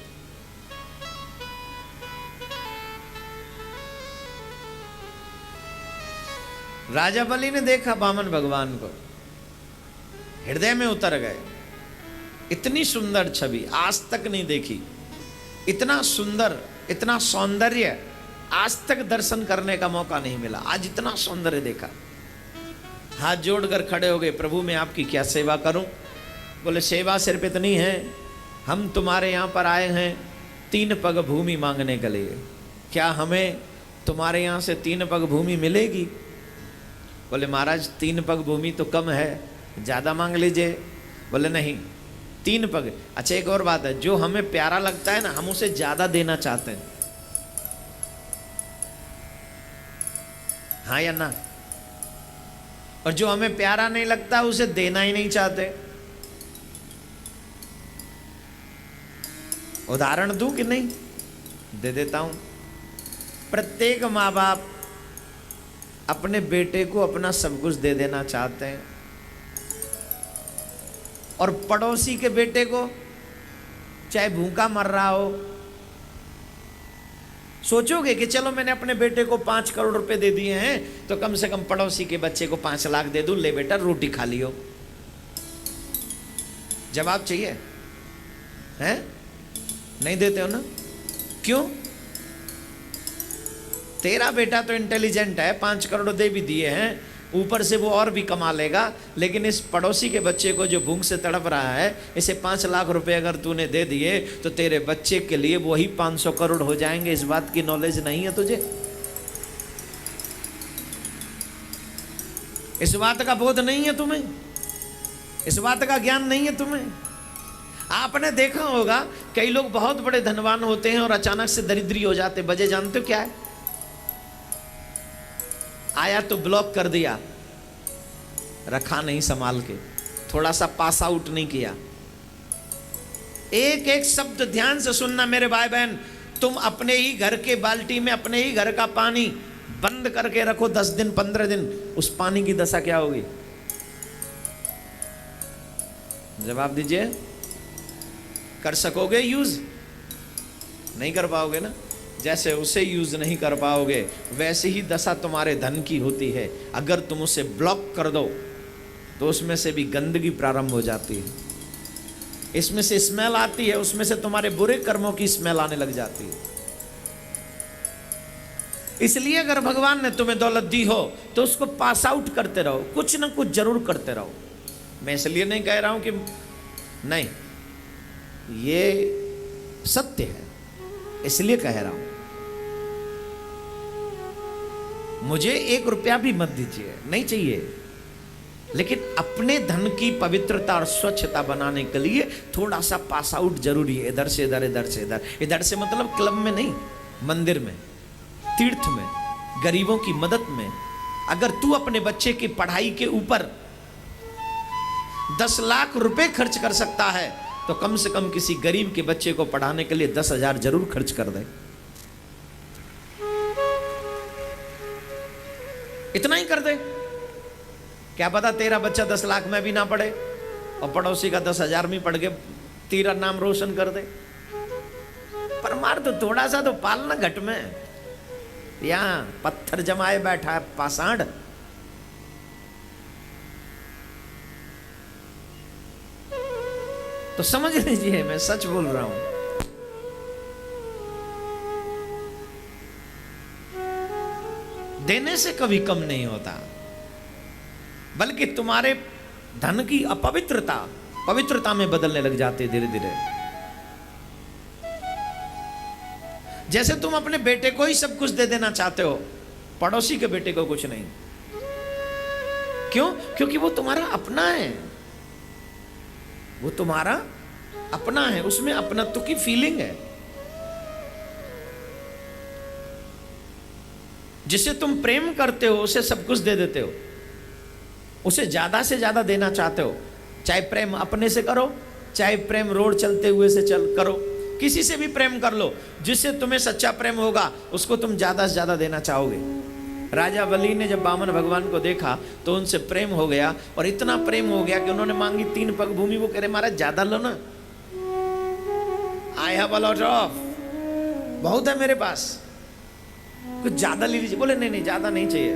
Speaker 3: राजा बलि ने देखा वामन भगवान को, हृदय में उतर गए। इतनी सुंदर छवि आज तक नहीं देखी, इतना सुंदर, इतना सौंदर्य आज तक दर्शन करने का मौका नहीं मिला। आज इतना सौंदर्य देखा। हाथ जोड़कर खड़े हो गए, प्रभु मैं आपकी क्या सेवा करूं? बोले सेवा सिर्फ इतनी है, हम तुम्हारे यहाँ पर आए हैं 3 पग भूमि मांगने के लिए, क्या हमें तुम्हारे यहाँ से 3 पग भूमि मिलेगी? बोले महाराज 3 पग भूमि तो कम है, ज़्यादा मांग लीजिए। बोले नहीं 3 पग। अच्छा एक और बात है, जो हमें प्यारा लगता है ना हम उसे ज़्यादा देना चाहते हैं, हाँ या ना? और जो हमें प्यारा नहीं लगता उसे देना ही नहीं चाहते। उदाहरण दूं कि नहीं? दे देता हूं। प्रत्येक माँ बाप अपने बेटे को अपना सब कुछ दे देना चाहते हैं, और पड़ोसी के बेटे को चाहे भूखा मर रहा हो, सोचोगे कि चलो मैंने अपने बेटे को 5 करोड़ रुपए दे दिए हैं तो कम से कम पड़ोसी के बच्चे को 5 लाख दे दूं, ले बेटा रोटी खा लियो। जवाब चाहिए? हैं? नहीं देते हो ना? क्यों? तेरा बेटा तो इंटेलिजेंट है, 5 करोड़ दे भी दिए हैं, ऊपर से वो और भी कमा लेगा, लेकिन इस पड़ोसी के बच्चे को जो भूख से तड़प रहा है, इसे 5 लाख रुपए अगर तूने दे दिए तो तेरे बच्चे के लिए वही 500 करोड़ हो जाएंगे। इस बात की नॉलेज नहीं है तुझे? इस बात का बोध नहीं है तुम्हें? इस बात का ज्ञान नहीं है तुम्हें? आपने देखा होगा कई लोग बहुत बड़े धनवान होते हैं और अचानक से दरिद्री हो जाते। वजह जानते हो क्या है? आया तो ब्लॉक कर दिया, रखा नहीं संभाल के, थोड़ा सा पास आउट नहीं किया। एक एक शब्द ध्यान से सुनना मेरे भाई बहन। तुम अपने ही घर के बाल्टी में अपने ही घर का पानी बंद करके रखो 10 दिन 15 दिन, उस पानी की दशा क्या होगी? जवाब दीजिए। कर सकोगे यूज? नहीं कर पाओगे ना। जैसे उसे यूज नहीं कर पाओगे वैसे ही दशा तुम्हारे धन की होती है। अगर तुम उसे ब्लॉक कर दो तो उसमें से भी गंदगी प्रारंभ हो जाती है, इसमें से स्मेल आती है, उसमें से तुम्हारे बुरे कर्मों की स्मेल आने लग जाती है। इसलिए अगर भगवान ने तुम्हें दौलत दी हो तो उसको पास आउट करते रहो, कुछ ना कुछ जरूर करते रहो। मैं इसलिए नहीं कह रहा हूं कि नहीं, ये सत्य है, इसलिए कह रहा हूं। मुझे 1 रुपया भी मत दीजिए, नहीं चाहिए, लेकिन अपने धन की पवित्रता और स्वच्छता बनाने के लिए थोड़ा सा पास आउट जरूरी है। इधर से इधर, इधर से इधर। इधर से मतलब क्लब में नहीं, मंदिर में, तीर्थ में, गरीबों की मदद में। अगर तू अपने बच्चे की पढ़ाई के ऊपर 10 लाख रुपए खर्च कर सकता है तो कम से कम किसी गरीब के बच्चे को पढ़ाने के लिए 10,000 जरूर खर्च कर दे। इतना ही कर दे। क्या पता तेरा बच्चा 10 लाख में भी ना पढ़े और पड़ोसी का 10,000 में पढ़ के तेरा नाम रोशन कर दे। पर मार तो थोड़ा सा तो पालना घट में। यहां पत्थर जमाए बैठा है पाषाण। तो समझ लीजिए मैं सच बोल रहा हूं। देने से कभी कम नहीं होता, बल्कि तुम्हारे धन की अपवित्रता पवित्रता में बदलने लग जाती है धीरे धीरे। जैसे तुम अपने बेटे को ही सब कुछ दे देना चाहते हो, पड़ोसी के बेटे को कुछ नहीं। क्यों? क्योंकि वो तुम्हारा अपना है, वो तुम्हारा अपना है, उसमें अपनत्व की फीलिंग है। जिसे तुम प्रेम करते हो उसे सब कुछ दे देते हो, उसे ज्यादा से ज्यादा देना चाहते हो। चाहे प्रेम अपने से करो, चाहे प्रेम रोड चलते हुए से करो, किसी से भी प्रेम कर लो। जिससे तुम्हें सच्चा प्रेम होगा उसको तुम ज्यादा से ज्यादा देना चाहोगे। राजा बलि ने जब वामन भगवान को देखा तो उनसे प्रेम हो गया, और इतना प्रेम हो गया कि उन्होंने मांगी 3 पग भूमि। वो कह रहे महाराज ज्यादा लो ना, I have a lot of, बहुत है मेरे पास, कुछ ज्यादा ले लीजिए। बोले नहीं नहीं ज्यादा नहीं चाहिए,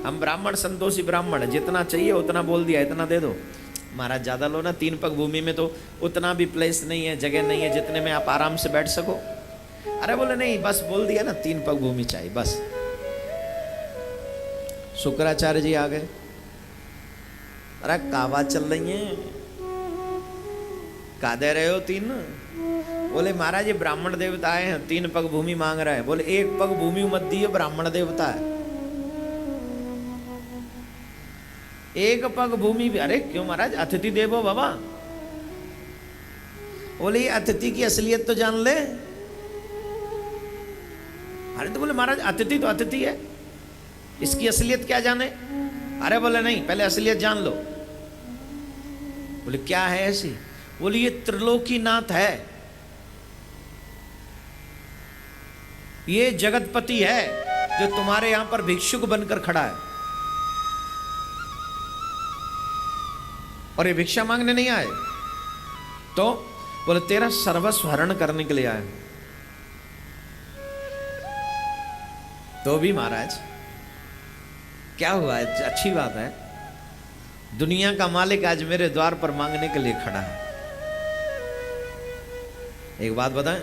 Speaker 3: हम ब्राह्मण संतोषी ब्राह्मण, जितना चाहिए उतना बोल दिया, इतना दे दो। महाराज ज्यादा लो ना, 3 पग भूमि में तो उतना भी प्लेस नहीं है, जगह नहीं है जितने में आप आराम से बैठ सको। अरे बोले नहीं, बस बोल दिया ना 3 पग भूमि चाहिए बस। शुक्राचार्य जी आ गए, अरे का बात चल रही है, का दे रहे हो 3? बोले महाराज ये ब्राह्मण देवता आए हैं, 3 पग भूमि मांग रहे हैं। बोले 1 पग भूमि मत दिए, ब्राह्मण देवता है। 1 पग भूमि भी। अरे क्यों महाराज, अतिथि देवो बाबा। बोले ये अतिथि की असलियत तो जान ले। अरे तो बोले महाराज अतिथि तो अतिथि है, इसकी असलियत क्या जाने? अरे बोले नहीं, पहले असलियत जान लो। बोले क्या है ऐसी? बोले ये त्रिलोकीनाथ है, ये जगतपति है जो तुम्हारे यहां पर भिक्षुक बनकर खड़ा है, और ये भिक्षा मांगने नहीं आए। तो बोले तेरा सर्वस्व हरण करने के लिए आए। तो भी महाराज क्या हुआ है, अच्छी बात है, दुनिया का मालिक आज मेरे द्वार पर मांगने के लिए खड़ा है। एक बात बताएं,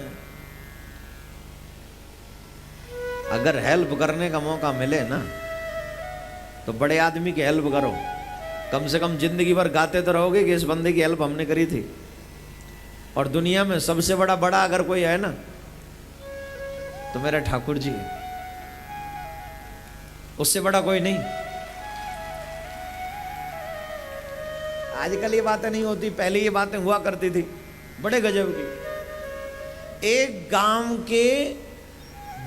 Speaker 3: अगर हेल्प करने का मौका मिले ना तो बड़े आदमी की हेल्प करो। कम से कम जिंदगी भर गाते तो रहोगे कि इस बंदे की हेल्प हमने करी थी। और दुनिया में सबसे बड़ा अगर कोई है ना तो मेरा ठाकुर जी है, उससे बड़ा कोई नहीं। आजकल ये बातें नहीं होती, पहले ये बातें हुआ करती थी, बड़े गजब की। एक गांव के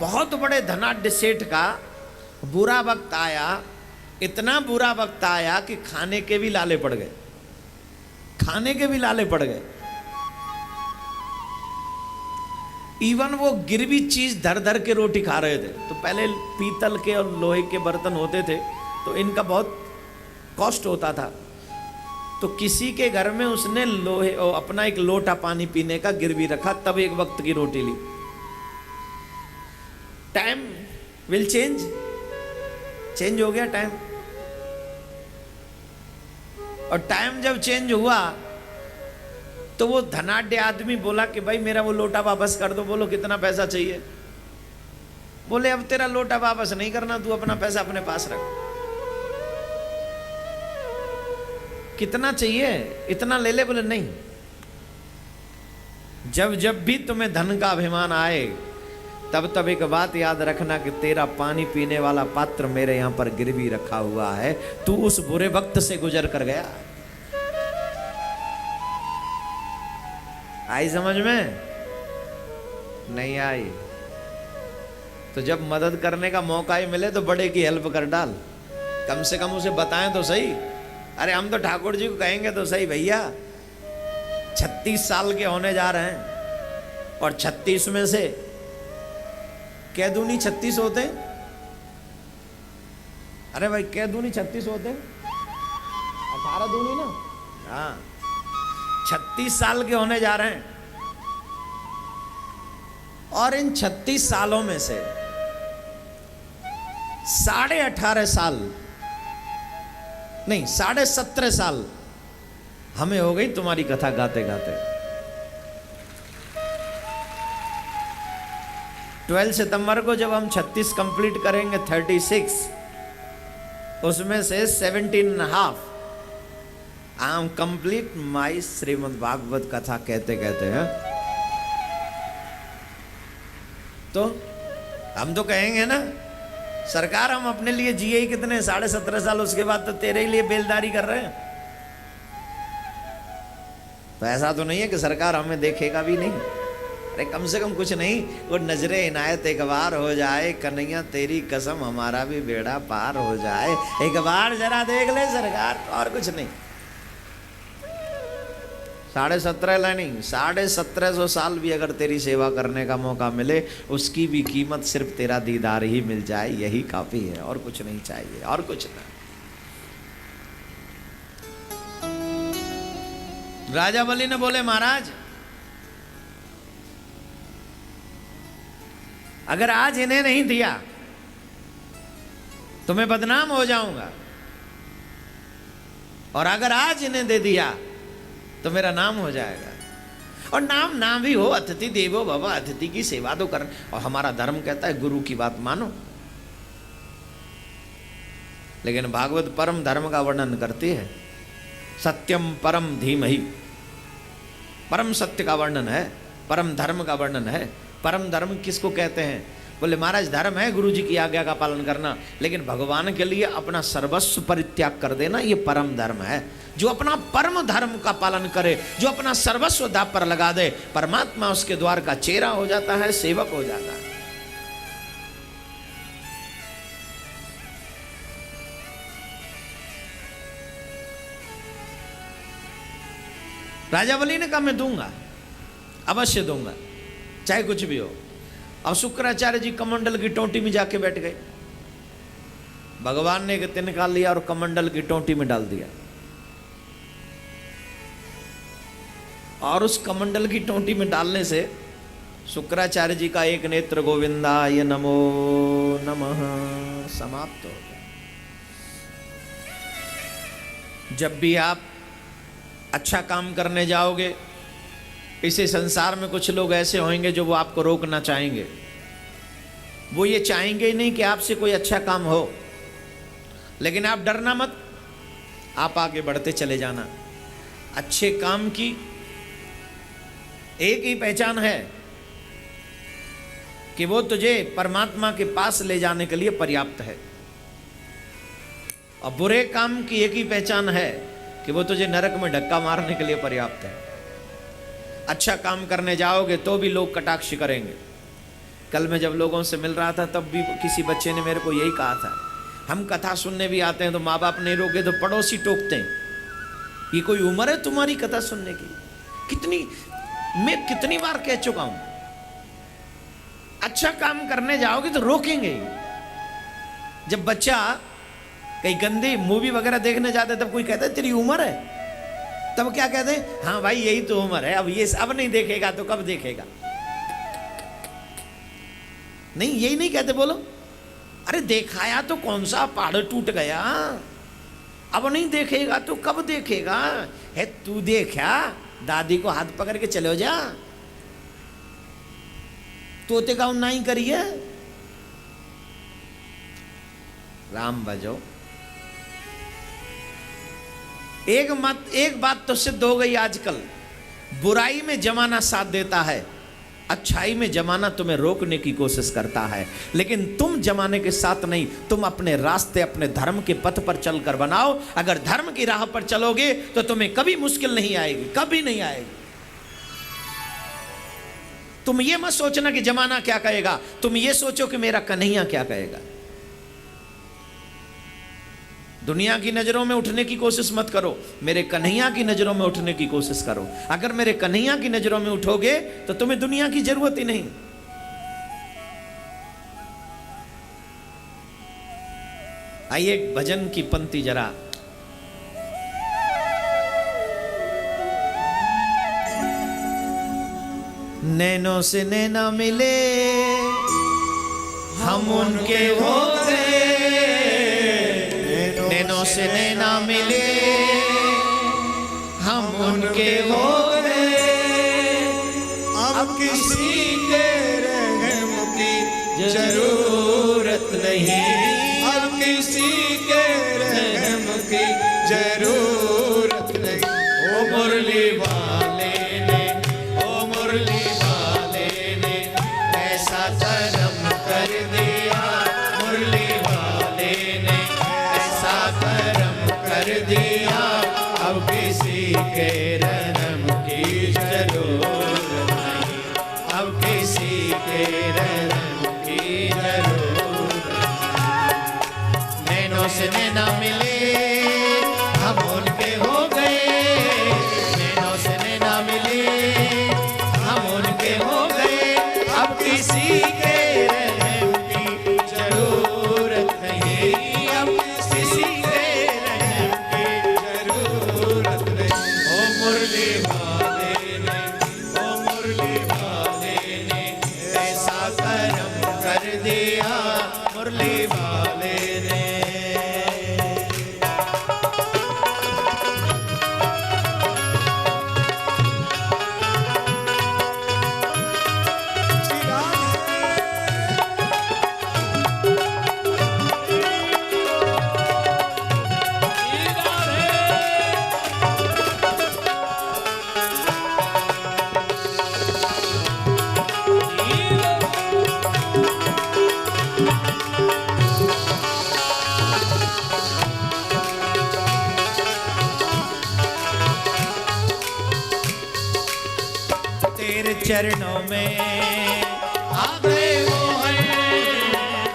Speaker 3: बहुत बड़े धनाढ्य सेठ का बुरा वक्त आया, इतना बुरा वक्त आया कि खाने के भी लाले पड़ गए, खाने के भी लाले पड़ गए। इवन वो गिरवी चीज धर धर के रोटी खा रहे थे। तो पहले पीतल के और लोहे के बर्तन होते थे तो इनका बहुत कॉस्ट होता था। तो किसी के घर में उसने लोहे अपना एक लोटा पानी पीने का गिरवी रखा, तब एक वक्त की रोटी ली। टाइम विल चेंज हो गया टाइम। और टाइम जब चेंज हुआ तो वो धनाढ्य आदमी बोला कि भाई मेरा वो लोटा वापस कर दो। बोलो कितना पैसा चाहिए? बोले अब तेरा लोटा वापस नहीं करना, तू अपना पैसा अपने पास रख। कितना चाहिए? इतना ले ले। बोले नहीं, जब भी तुम्हें धन का अभिमान आए तब एक बात याद रखना कि तेरा पानी पीने वाला पात्र मेरे यहां पर गिरवी रखा हुआ है। तू उस बुरे वक्त से गुजर कर गया। आई समझ में? नहीं आई तो जब मदद करने का मौका ही मिले तो बड़े की हेल्प कर डाल। कम से कम उसे बताएं तो सही। अरे हम तो ठाकुर जी को कहेंगे तो सही, भैया 36 साल के होने जा रहे हैं और 36 में से कह दूनी 36 होते। अरे भाई कह दूनी 36 होते, 18 दूनी ना। हाँ 36 साल के होने जा रहे हैं और इन 36 सालों में से 18.5 साल नहीं 17.5 साल हमें हो गई तुम्हारी कथा गाते गाते। 12 सितंबर को जब हम 36 कंप्लीट करेंगे, 36 उसमें से 17.5 I am complete my Shrimad Bhagavat कथा कहते कहते हैं। तो हम तो कहेंगे ना सरकार हम अपने लिए जिए ही कितने 17.5 साल, उसके बाद तो तेरे लिए बेलदारी कर रहे हैं। तो ऐसा तो नहीं है कि सरकार हमें देखेगा भी नहीं। अरे कम से कम कुछ नहीं, वो नजरे इनायत एक बार हो जाए, कन्हैया तेरी कसम हमारा भी बेड़ा पार हो जाए। एक बार जरा देख ले सरकार, और कुछ नहीं। 17.5 नहीं 1750 साल भी अगर तेरी सेवा करने का मौका मिले, उसकी भी कीमत सिर्फ तेरा दीदार ही मिल जाए, यही काफी है, और कुछ नहीं चाहिए, और कुछ नहीं। राजा बलि ने बोले महाराज अगर आज इन्हें नहीं दिया तो मैं बदनाम हो जाऊंगा, और अगर आज इन्हें दे दिया तो मेरा नाम हो जाएगा। और नाम भी हो, अतिथि देवो भव, अतिथि की सेवा तो कर। और हमारा धर्म कहता है गुरु की बात मानो। लेकिन भागवत परम धर्म का वर्णन करती है सत्यम परम धीमहि, परम सत्य का वर्णन है, परम धर्म का वर्णन है। परम धर्म किसको कहते हैं? बोले महाराज धर्म है गुरु जी की आज्ञा का पालन करना, लेकिन भगवान के लिए अपना सर्वस्व परित्याग कर देना, ये परम धर्म है। जो अपना परम धर्म का पालन करे, जो अपना सर्वस्व दांव पर लगा दे, परमात्मा उसके द्वार का चेहरा हो जाता है, सेवक हो जाता है। राजा बलि ने कहा मैं दूंगा, अवश्य दूंगा, चाहे कुछ भी हो। अब शुक्राचार्य जी कमंडल की टोंटी में जाके बैठ गए। भगवान ने एक निकाल लिया और कमंडल की टोंटी में डाल दिया, और उस कमंडल की टोंटी में डालने से शुक्राचार्य जी का एक नेत्र गोविंदाय नमो नमः समाप्त हो गया। जब भी आप अच्छा काम करने जाओगे, इसी संसार में कुछ लोग ऐसे होंगे जो वो आपको रोकना चाहेंगे। वो ये चाहेंगे ही नहीं कि आपसे कोई अच्छा काम हो, लेकिन आप डरना मत, आप आगे बढ़ते चले जाना। अच्छे काम की एक ही पहचान है कि वो तुझे परमात्मा के पास ले जाने के लिए पर्याप्त है, और बुरे काम की एक ही पहचान है कि वो तुझे नरक में धक्का मारने के लिए पर्याप्त है। अच्छा काम करने जाओगे तो भी लोग कटाक्ष करेंगे। कल मैं जब लोगों से मिल रहा था तब भी किसी बच्चे ने मेरे को यही कहा था, हम कथा सुनने भी आते हैं तो माँ बाप नहीं रोके तो पड़ोसी टोकते हैं, ये कोई उम्र है तुम्हारी कथा सुनने की? मैं कितनी बार कह चुका हूं, अच्छा काम करने जाओगे तो रोकेंगे। जब बच्चा कहीं गंदी मूवी वगैरह देखने जाते तब कोई कहता है तेरी उम्र है, तब क्या कहते हैं? हाँ भाई यही तो उम्र है, अब नहीं देखेगा तो कब देखेगा? नहीं, यही नहीं कहते। बोलो, अरे देखाया तो कौन सा पहाड़ टूट गया, अब नहीं देखेगा तो कब देखेगा? है तू देखा, दादी को हाथ पकड़ के चलो जा, तोते का उन्ना ही करिए। राम बजो। एक बात तो सिद्ध हो गई आजकल, बुराई में जमाना साथ देता है, अच्छाई में जमाना तुम्हें रोकने की कोशिश करता है, लेकिन तुम जमाने के साथ नहीं, तुम अपने रास्ते अपने धर्म के पथ पर चलकर बनाओ। अगर धर्म की राह पर चलोगे तो तुम्हें कभी मुश्किल नहीं आएगी, कभी नहीं आएगी। तुम ये मत सोचना कि जमाना क्या कहेगा, तुम ये सोचो कि मेरा कन्हैया क्या कहेगा। दुनिया की नजरों में उठने की कोशिश मत करो, मेरे कन्हैया की नजरों में उठने की कोशिश करो। अगर मेरे कन्हैया की नजरों में उठोगे तो तुम्हें दुनिया की जरूरत ही नहीं। आइए एक भजन की पंक्ति जरा। नैनों से नैना मिले हम उनके हो गए, नैनों से नैना मिले हम उनके हो गए।
Speaker 2: अब किसी के रहम की जरूरत नहीं, अब किसी के रहम की जरूरत नहीं। ओ मुरली वाले ने, ओ मुरली वाले ने ऐसा करम कर दिया, मुरली वाले ने ऐसा करम कर दिया। अब किसी के रहम की जरूरत नहीं, अब किसी के रहम की जरूरत नहीं। नैनों से नैना मिले हम उनके हो गए, नैनों से नैना मिले हम उनके हो गए। अब किसी के रहम की जरूरत नहीं, अब किसी के रहम की जरूरत नहीं। ओ मुरली वाले ने, ओ मुरली वाले ने ऐसा करम कर दिया, मुरली वाले ने।
Speaker 3: चरणों में
Speaker 2: आ गए मोहन,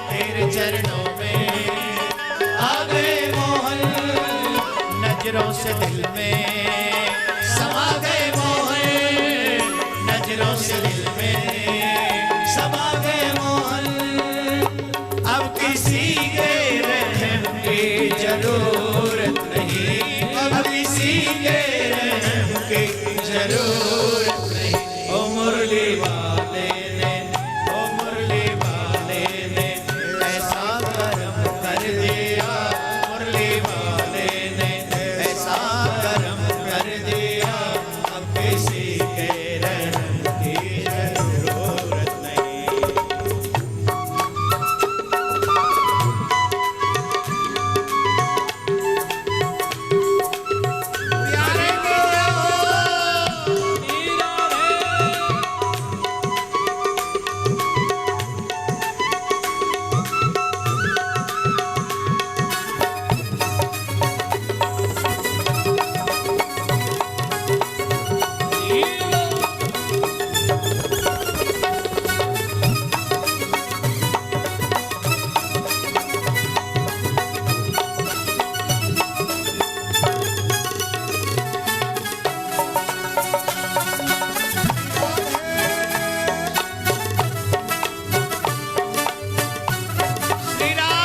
Speaker 3: तेरे चरणों में
Speaker 2: आ गए मोहन,
Speaker 3: नजरों से दिल में
Speaker 2: समा गए मोहन,
Speaker 3: नजरों से दिल में
Speaker 2: समा गए मोहन।
Speaker 3: अब किसी के रहम की जरूरत नहीं,
Speaker 2: अब किसी के रहम की जरूरत नहीं।
Speaker 3: ओ मुरली वाले ने, ओ मुरली वाले ने ऐसा करम कर दिया, मुरली वाले ने ऐसा करम कर दिया, अब किसी के रहम की जरूरत नहीं।
Speaker 2: प्यारे मेरे हो, श्री राम।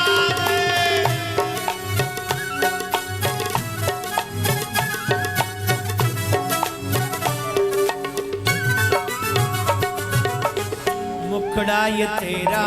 Speaker 3: मुखड़ा ये तेरा